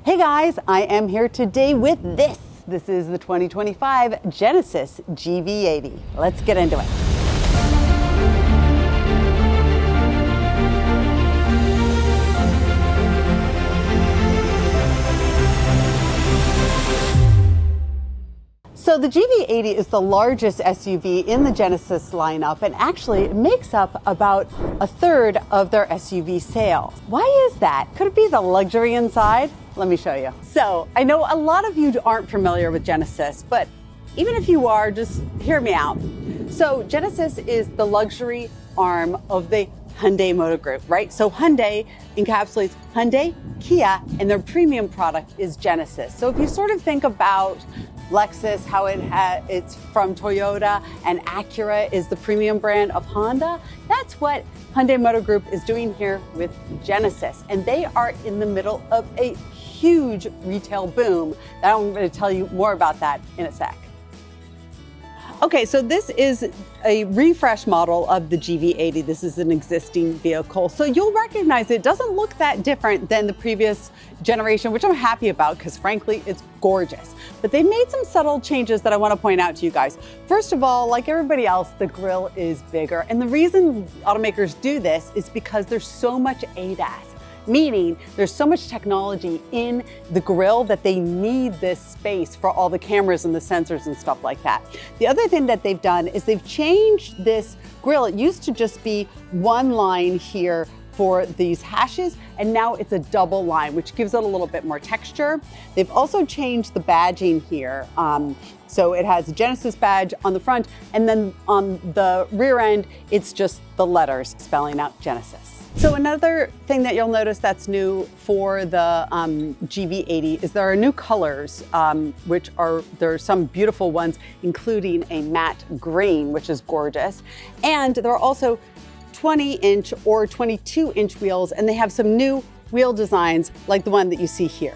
Hey guys, I am here today with this. This is the 2025 Genesis GV80. Let's get into it. So the GV80 is the largest SUV in the Genesis lineup, and actually it makes up about a third of their SUV sales. Why is that? Could it be the luxury inside? Let me show you. So I know a lot of you aren't familiar with Genesis, but even if you are, just hear me out. So Genesis is the luxury arm of the Hyundai Motor Group, right? So Hyundai encapsulates Hyundai, Kia, and their premium product is Genesis. So if you sort of think about Lexus, how it's from Toyota, and Acura is the premium brand of Honda, that's what Hyundai Motor Group is doing here with Genesis. And they are in the middle of a huge retail boom. I'm going to tell you more about that in a sec. Okay, so this is a refresh model of the GV80. This is an existing vehicle. So you'll recognize it doesn't look that different than the previous generation, which I'm happy about because frankly, it's gorgeous. But they made some subtle changes that I want to point out to you guys. First of all, like everybody else, the grille is bigger. And the reason automakers do this is because there's so much ADAS. Meaning there's so much technology in the grille that they need this space for all the cameras and the sensors and stuff like that. The other thing that they've done is they've changed this grille. It used to just be one line here for these hashes, and now it's a double line, which gives it a little bit more texture. They've also changed the badging here. So it has a Genesis badge on the front, and then on the rear end, it's just the letters spelling out Genesis. So another thing that you'll notice that's new for the GV80 is there are new colors, there are some beautiful ones, including a matte green, which is gorgeous. And there are also 20-inch or 22-inch wheels, and they have some new wheel designs like the one that you see here.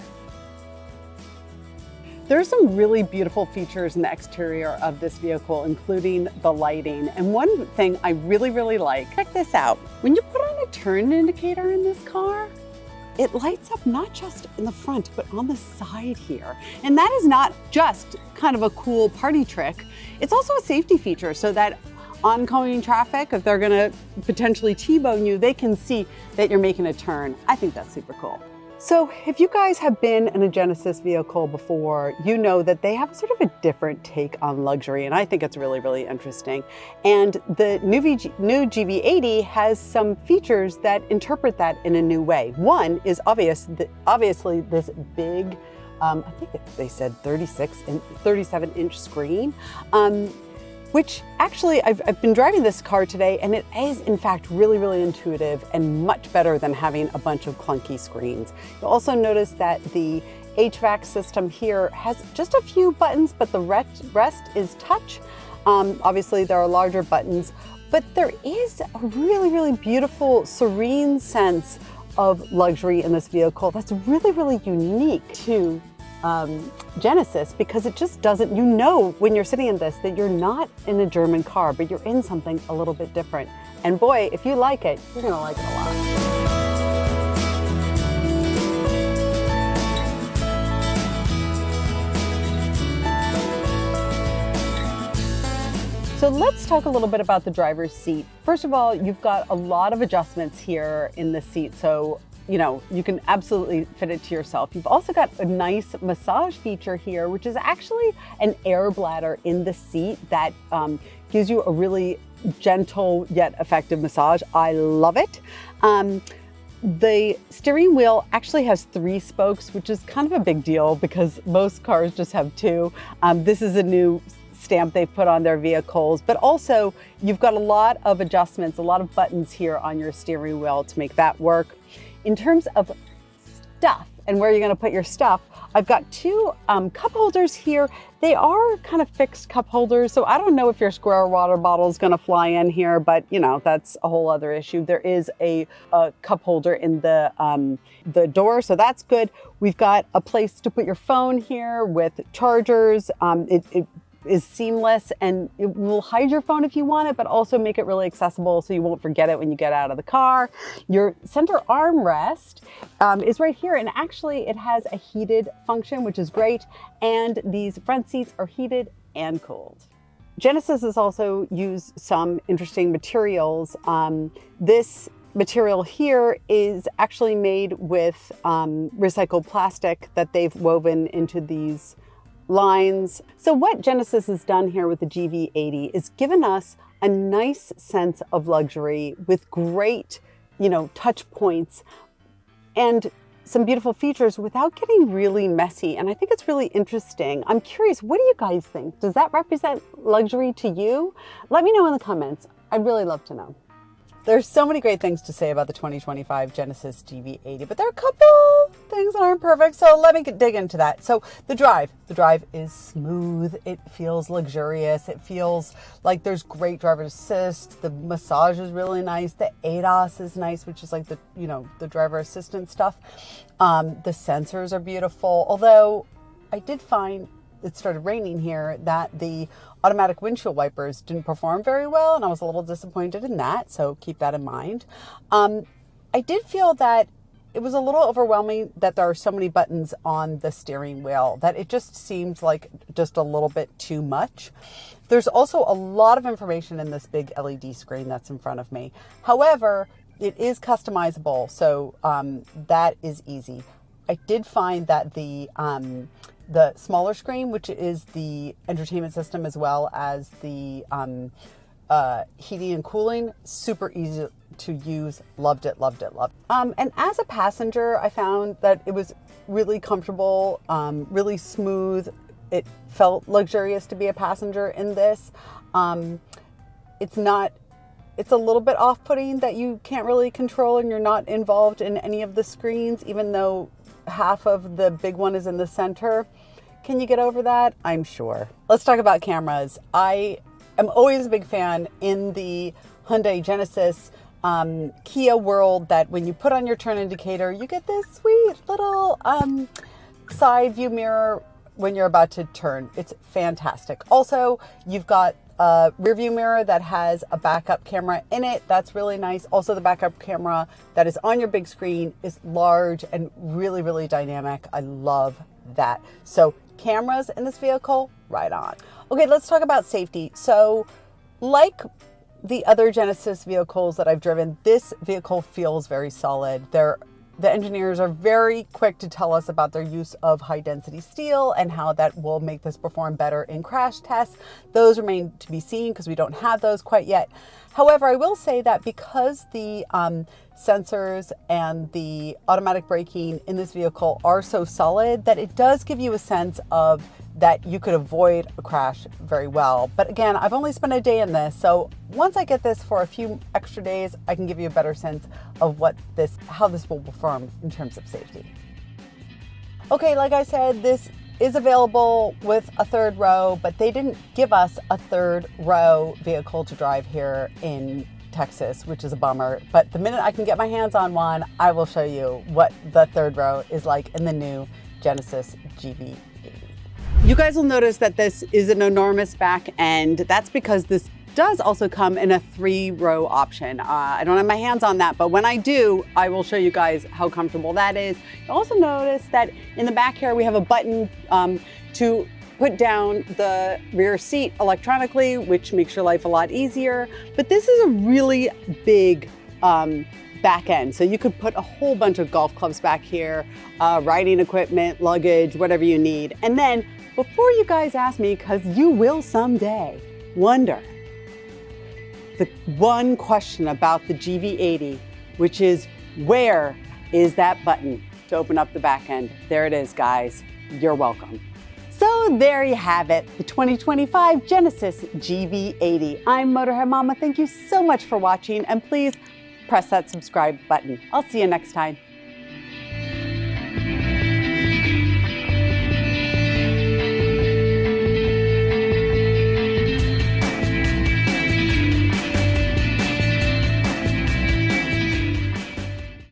There are some really beautiful features in the exterior of this vehicle, including the lighting. And one thing I really like, check this out. When you put on a turn indicator in this car, it lights up not just in the front, but on the side here. And that is not just kind of a cool party trick. It's also a safety feature so that oncoming traffic, if they're gonna potentially T-bone you, they can see that you're making a turn. I think that's super cool. So if you guys have been in a Genesis vehicle before, you know that they have sort of a different take on luxury, and I think it's really interesting. And the new GV80 has some features that interpret that in a new way. One is obviously this big, I think they said 37-inch screen, which actually I've been driving this car today, and it is in fact really intuitive and much better than having a bunch of clunky screens. You'll also notice that the HVAC system here has just a few buttons, but the rest is touch. Obviously there are larger buttons, but there is a really beautiful, serene sense of luxury in this vehicle that's really unique to Genesis, because it just doesn't, you know when you're sitting in this that you're not in a German car, but you're in something a little bit different. And boy, if you like it, you're gonna like it a lot. So let's talk a little bit about the driver's seat. First of all, you've got a lot of adjustments here in the seat. So you know, you can absolutely fit it to yourself. You've also got a nice massage feature here, which is actually an air bladder in the seat that gives you a really gentle yet effective massage. I love it. The steering wheel actually has 3 spokes, which is kind of a big deal because most cars just have 2. This is a new stamp they put on their vehicles, but also you've got a lot of adjustments, a lot of buttons here on your steering wheel to make that work. In terms of stuff and where you're going to put your stuff, I've got 2 cup holders here. They are kind of fixed cup holders, so I don't know if your square water bottle is going to fly in here, but you know, that's a whole other issue. There is a cup holder in the door, so that's good. We've got a place to put your phone here with chargers. It is seamless, and it will hide your phone if you want it, but also make it really accessible so you won't forget it when you get out of the car. Your center armrest is right here, and actually it has a heated function, which is great, and these front seats are heated and cooled. Genesis has also used some interesting materials. This material here is actually made with recycled plastic that they've woven into these lines. So what Genesis has done here with the GV80 is given us a nice sense of luxury with great, touch points and some beautiful features without getting really messy. And I think it's really interesting. I'm curious, what do you guys think? Does that represent luxury to you? Let me know in the comments. I'd really love to know. There's so many great things to say about the 2025 Genesis GV80, but there are a couple things that aren't perfect, so let me dig into that. So the drive is smooth. It feels luxurious. It feels like there's great driver assist. The massage is really nice. The ADAS is nice, which is like the driver assistant stuff. The sensors are beautiful, although I did find it started raining here that the automatic windshield wipers didn't perform very well, and I was a little disappointed in that, so keep that in mind. I did feel that it was a little overwhelming that there are so many buttons on the steering wheel, that it just seemed like just a little bit too much. There's also a lot of information in this big LED screen that's in front of me. However, it is customizable, so that is easy. I did find that the smaller screen, which is the entertainment system as well as the heating and cooling, super easy to use. Loved it. And as a passenger, I found that it was really comfortable, really smooth. It felt luxurious to be a passenger in this. It's a little bit off-putting that you can't really control and you're not involved in any of the screens, even though half of the big one is in the center. Can you get over that? I'm sure. Let's talk about cameras. I am always a big fan in the Hyundai Genesis Kia world that when you put on your turn indicator, you get this sweet little side view mirror when you're about to turn. It's fantastic. Also, you've got a rear view mirror that has a backup camera in it. That's really nice. Also, the backup camera that is on your big screen is large and really, really dynamic. I love that. So cameras in this vehicle, right on. Okay, let's talk about safety. So like the other Genesis vehicles that I've driven, this vehicle feels very solid. The engineers are very quick to tell us about their use of high density steel and how that will make this perform better in crash tests. Those remain to be seen because we don't have those quite yet. However, I will say that because the sensors and the automatic braking in this vehicle are so solid, that it does give you a sense of that you could avoid a crash very well. But again, I've only spent a day in this, so once I get this for a few extra days, I can give you a better sense of how this will perform in terms of safety. Okay, like I said, this is available with a third row, but they didn't give us a third row vehicle to drive here in Texas, which is a bummer. But the minute I can get my hands on one, I will show you what the third row is like in the new Genesis GV80. You guys will notice that this is an enormous back end. That's because this does also come in a 3-row option. I don't have my hands on that, but when I do, I will show you guys how comfortable that is. You'll also notice that in the back here, we have a button to put down the rear seat electronically, which makes your life a lot easier. But this is a really big back end. So you could put a whole bunch of golf clubs back here, riding equipment, luggage, whatever you need. And then before you guys ask me, because you will someday wonder, the one question about the GV80, which is where is that button to open up the back end? There it is, guys. You're welcome. So there you have it, the 2025 Genesis GV80. I'm Motorhead Mama. Thank you so much for watching, and please press that subscribe button. I'll see you next time.